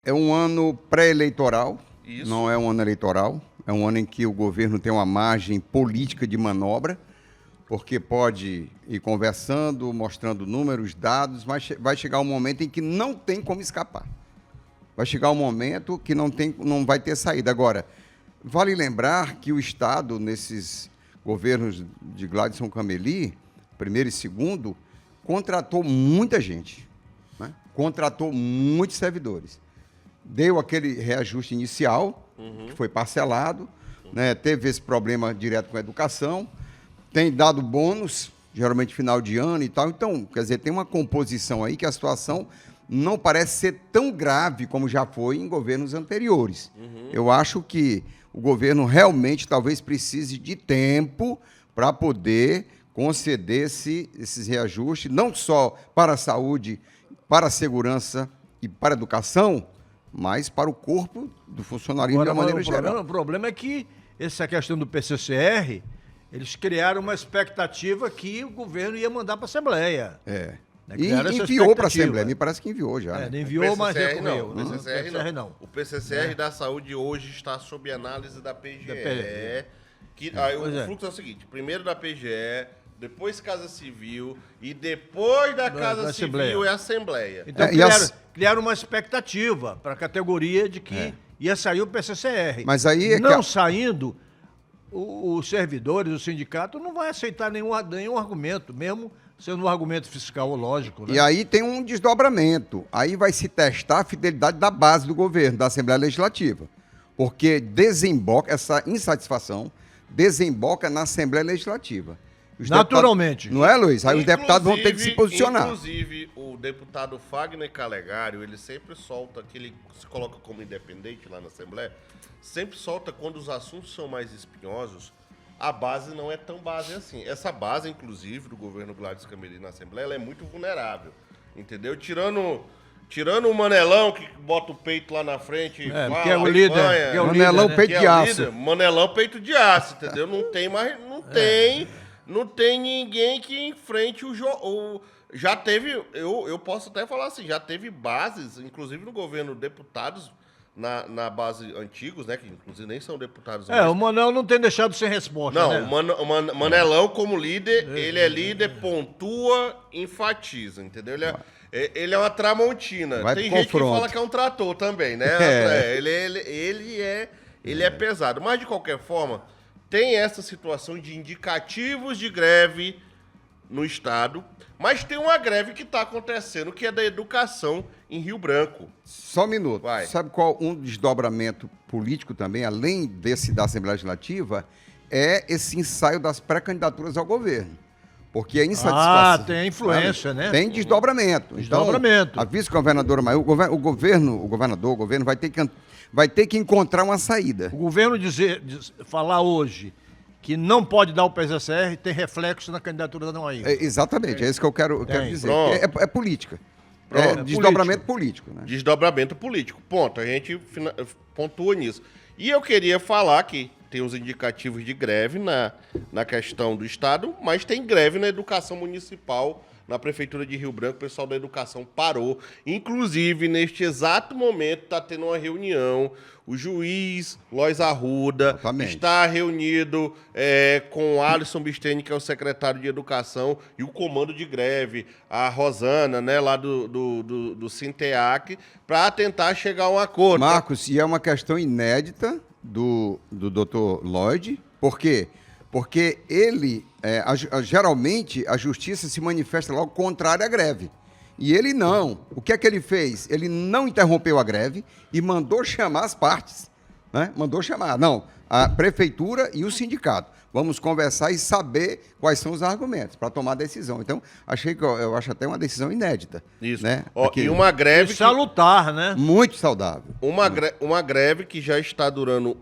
É um ano pré-eleitoral, Isso. não é um ano eleitoral. É um ano em que o governo tem uma margem política de manobra, porque pode ir conversando, mostrando números, dados, mas vai chegar um momento em que não tem como escapar. Vai chegar um momento que não vai ter saída. Agora, vale lembrar que o Estado, nesses governos de Gladson Cameli, primeiro e segundo, contratou muita gente, né? Contratou muitos servidores. Deu aquele reajuste inicial, que foi parcelado, né? Teve esse problema direto com a educação, tem dado bônus, geralmente final de ano e tal. Então, quer dizer, tem uma composição aí que a situação não parece ser tão grave como já foi em governos anteriores. Eu acho que o governo realmente talvez precise de tempo para poder conceder esses reajustes, não só para a saúde, para a segurança e para a educação, mas para o corpo do funcionalismo de uma maneira geral. O problema é que essa questão do PCCR, eles criaram uma expectativa que o governo ia mandar para a Assembleia. É. Né? E Criaram essa enviou para a expectativa. Assembleia, me parece que enviou já. É, né? enviou, mas PCCR recorreu. não. O PCCR não. O PCCR da saúde hoje está sob análise da PGE. O fluxo é o seguinte: primeiro da PGE, depois Casa Civil e depois da Casa Civil é a Assembleia. Então criaram uma expectativa para a categoria de que ia sair o PCCR. Mas aí é não saindo, os servidores, o sindicato não vai aceitar nenhum argumento, mesmo sendo um argumento fiscal, lógico. Né? E aí tem um desdobramento. Aí vai se testar a fidelidade da base do governo, da Assembleia Legislativa. Porque desemboca, essa insatisfação desemboca na Assembleia Legislativa. Naturalmente. Não é, Luiz? Aí os deputados vão ter que se posicionar. Inclusive, o deputado Fagner Calegário, ele sempre solta, que ele se coloca como independente lá na Assembleia, sempre solta quando os assuntos são mais espinhosos, a base não é tão base assim. Essa base, inclusive, do governo Gladson Cameli na Assembleia, ela é muito vulnerável, entendeu? Tirando o Manelão, que bota o peito lá na frente, fala, que é o líder. Que é o Manelão, líder, né? Peito de aço. Líder, Manelão, peito de aço, entendeu? Não tem ninguém que enfrente o jogo. Já teve, eu posso até falar assim, já teve bases, inclusive no governo, deputados na base antigos, né? Que inclusive nem são deputados. O Manel não tem deixado sem resposta. Não, né? o Manelão, como líder, ele é líder, pontua, enfatiza, entendeu? Ele é uma tramontina. Tem gente que fala que é um trator também, né? Ele é pesado. Mas, de qualquer forma, tem essa situação de indicativos de greve no Estado, mas tem uma greve que está acontecendo, que é da educação em Rio Branco. Só um minuto. Vai. Sabe qual um desdobramento político também, além desse da Assembleia Legislativa, é esse ensaio das pré-candidaturas ao governo. Porque a insatisfação... tem a influência, né? Tem desdobramento. Desdobramento. Então, a vice-governadora Maior, o governo vai ter que encontrar uma saída. O governo falar hoje que não pode dar o PCCR tem reflexo na candidatura da Noaí. Exatamente, é isso que eu quero dizer. É política. Desdobramento político. Né? Desdobramento político. Ponto. A gente pontua nisso. E eu queria falar que tem os indicativos de greve na questão do Estado, mas tem greve na educação municipal. Na Prefeitura de Rio Branco, o pessoal da educação parou. Inclusive, neste exato momento, está tendo uma reunião. O juiz Lois Arruda está reunido com o Alisson Bisteni, que é o secretário de Educação, e o comando de greve, a Rosana, né, lá do Sinteac, para tentar chegar a um acordo. Marcos, e é uma questão inédita do Dr. Lloyd. Por quê? Porque ele, geralmente, a justiça se manifesta logo contrária à greve. E ele não. O que é que ele fez? Ele não interrompeu a greve e mandou chamar as partes. Né? Mandou chamar. Não, a prefeitura e o sindicato. Vamos conversar e saber quais são os argumentos para tomar a decisão. Então, eu acho até uma decisão inédita. Isso. Né? E uma greve... salutar, né? Muito saudável. Uma greve que já está durando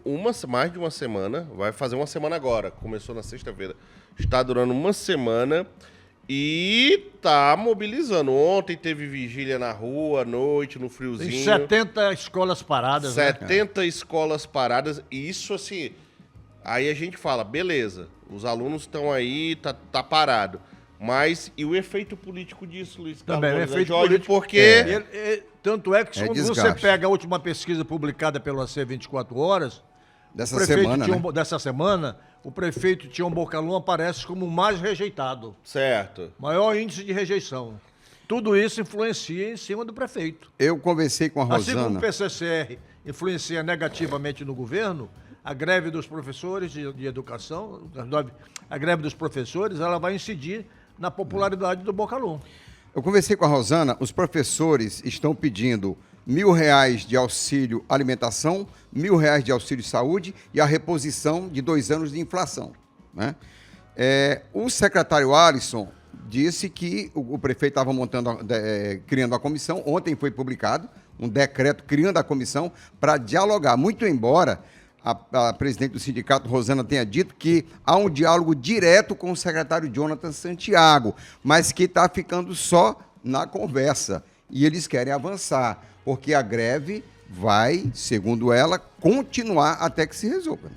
mais de uma semana. Vai fazer uma semana agora. Começou na sexta-feira. Está durando uma semana e está mobilizando. Ontem teve vigília na rua, à noite, no friozinho. Tem 70 escolas paradas. 70 escolas paradas. E isso, assim... Aí a gente fala, beleza, os alunos estão aí, tá parado. Mas e o efeito político disso, Luiz Carlos? Também, o efeito Jorge, político. porque... Tanto é que quando você desgaste. pega a última pesquisa publicada pelo AC 24 Horas, Dessa semana, né? dessa semana, o prefeito Tião Bocalum aparece como o mais rejeitado. Certo. Maior índice de rejeição. Tudo isso influencia em cima do prefeito. Eu conversei com a Assim como Rosana. o PCCR influencia negativamente no governo, a greve dos professores de educação, a greve dos professores, ela vai incidir na popularidade do Bocalum. Eu conversei com a Rosana, os professores estão pedindo R$ 1.000 de auxílio alimentação, R$ 1.000 de auxílio saúde e a reposição de 2 anos de inflação, né? O secretário Alisson disse que o prefeito estava criando a comissão. Ontem foi publicado um decreto criando a comissão para dialogar, muito embora a presidente do sindicato, Rosana, tenha dito que há um diálogo direto com o secretário Jonathan Santiago, mas que está ficando só na conversa. E eles querem avançar, porque a greve vai, segundo ela, continuar até que se resolva, né?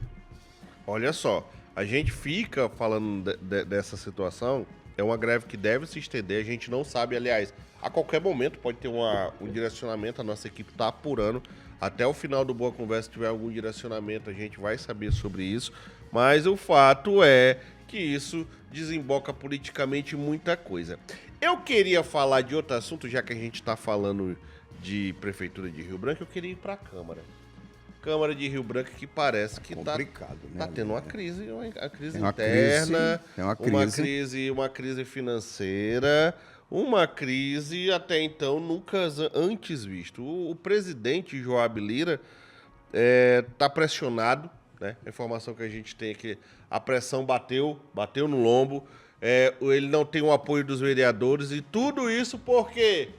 Olha só, a gente fica falando dessa situação, é uma greve que deve se estender, a gente não sabe, aliás, a qualquer momento pode ter um direcionamento, a nossa equipe está apurando, até o final do Boa Conversa, se tiver algum direcionamento, a gente vai saber sobre isso, mas o fato é que isso desemboca politicamente muita coisa. Eu queria falar de outro assunto, já que a gente está falando de Prefeitura de Rio Branco, eu queria ir para a Câmara. Câmara de Rio Branco, que parece que está tendo uma crise, interna, uma crise financeira, uma crise até então nunca antes visto. O presidente Joab Lira está pressionado, né? A informação que a gente tem é que a pressão bateu no lombo, ele não tem o apoio dos vereadores e tudo isso por quê?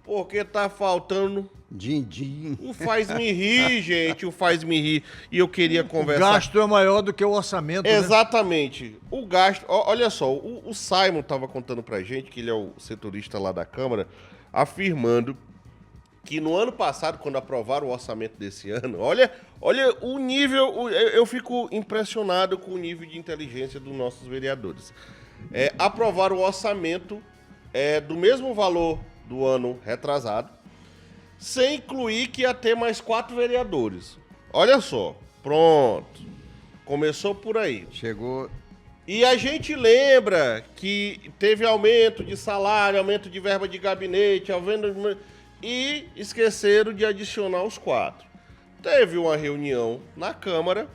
Porque tá faltando Din-din. o faz-me rir, gente, o faz-me rir. E eu queria conversar... O gasto é maior do que o orçamento, né? Exatamente. O gasto... Olha só, o Simon estava contando pra gente, que ele é o setorista lá da Câmara, afirmando que no ano passado, quando aprovaram o orçamento desse ano, olha o nível... Eu fico impressionado com o nível de inteligência dos nossos vereadores. Aprovaram o orçamento do mesmo valor do ano retrasado, sem incluir que ia ter mais 4 vereadores. Olha só, pronto. Começou por aí. Chegou. E a gente lembra que teve aumento de salário, aumento de verba de gabinete, e esqueceram de adicionar os 4. Teve uma reunião na Câmara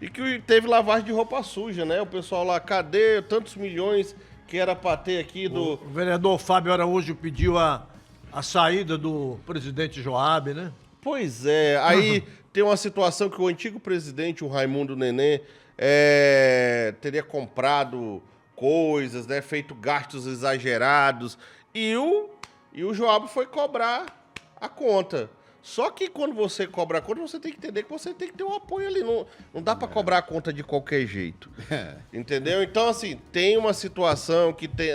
e que teve lavagem de roupa suja, né? O pessoal lá, cadê tantos milhões que era para ter aqui do... O vereador Fábio Araújo pediu a saída do presidente Joab, né? Pois é, aí tem uma situação que o antigo presidente, o Raimundo Nenê, teria comprado coisas, né, feito gastos exagerados, e o Joab foi cobrar a conta. Só que quando você cobra a conta, você tem que entender que você tem que ter um apoio ali. Não dá para cobrar a conta de qualquer jeito. Entendeu? Então, assim, tem uma situação que tem...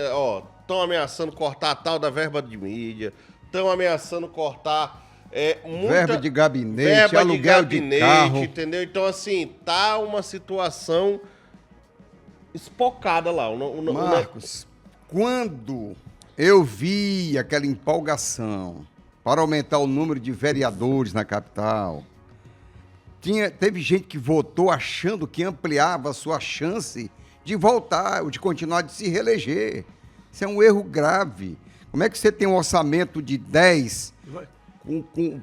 Estão ameaçando cortar a tal da verba de mídia, estão ameaçando cortar verba de gabinete, aluguel de carro. Entendeu? Então, assim, tá uma situação espocada lá. Marcos, quando eu vi aquela empolgação para aumentar o número de vereadores na capital, teve gente que votou achando que ampliava a sua chance de voltar, ou de continuar de se reeleger. Isso é um erro grave. Como é que você tem um orçamento de 10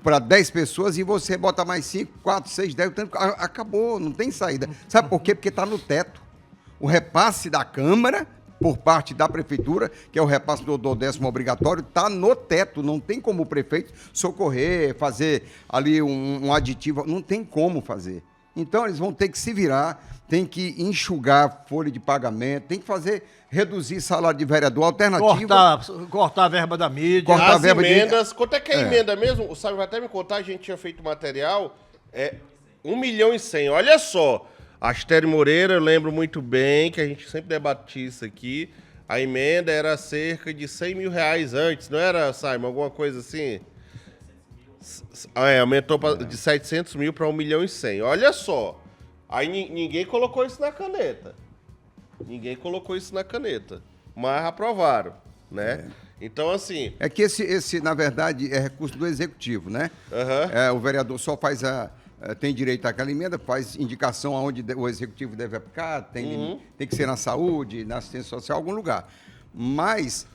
para 10 pessoas e você bota mais 5, 4, 6, 10, acabou, não tem saída. Sabe por quê? Porque está no teto. O repasse da Câmara, por parte da Prefeitura, que é o repasse do 10º obrigatório, está no teto. Não tem como o prefeito socorrer, fazer ali um aditivo. Não tem como fazer. Então, eles vão ter que se virar, tem que enxugar a folha de pagamento, tem que reduzir salário de vereador, alternativa... Cortar a verba da mídia. Cortar as emendas. Quanto é que é a emenda mesmo? O Sábio vai até me contar, a gente tinha feito material, 1.100.000. Olha só, Astério Moreira, eu lembro muito bem que a gente sempre debatia isso aqui, a emenda era cerca de R$100 mil antes, não era, Simon? Alguma coisa assim? Aumentou de 700 mil para 1.100.000. Olha só, aí ninguém colocou isso na caneta. mas aprovaram, né? Então, assim... É que esse, na verdade, é recurso do Executivo, né? O vereador só faz tem direito àquela emenda, faz indicação aonde o Executivo deve aplicar, tem que ser na saúde, na assistência social, algum lugar. Mas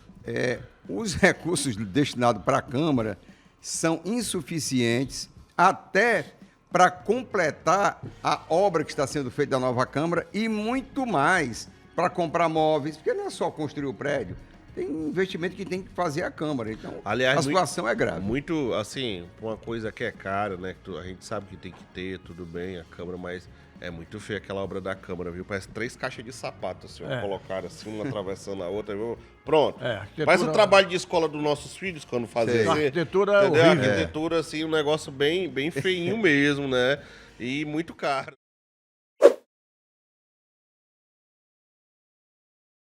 os recursos destinados para a Câmara são insuficientes até para completar a obra que está sendo feita da nova Câmara e muito mais para comprar móveis, porque não é só construir o prédio, tem investimento que tem que fazer a Câmara. Então, aliás, a situação é grave. Muito, assim, uma coisa que é cara, né? Que a gente sabe que tem que ter, tudo bem, a Câmara, mas é muito feia aquela obra da Câmara, viu? Parece 3 caixas de sapato, assim, colocaram assim, uma atravessando a outra, viu? Pronto. Parece o trabalho de escola dos nossos filhos, quando fazem assim. A arquitetura entendeu? horrível. A arquitetura, assim, um negócio bem feinho mesmo, né? E muito caro.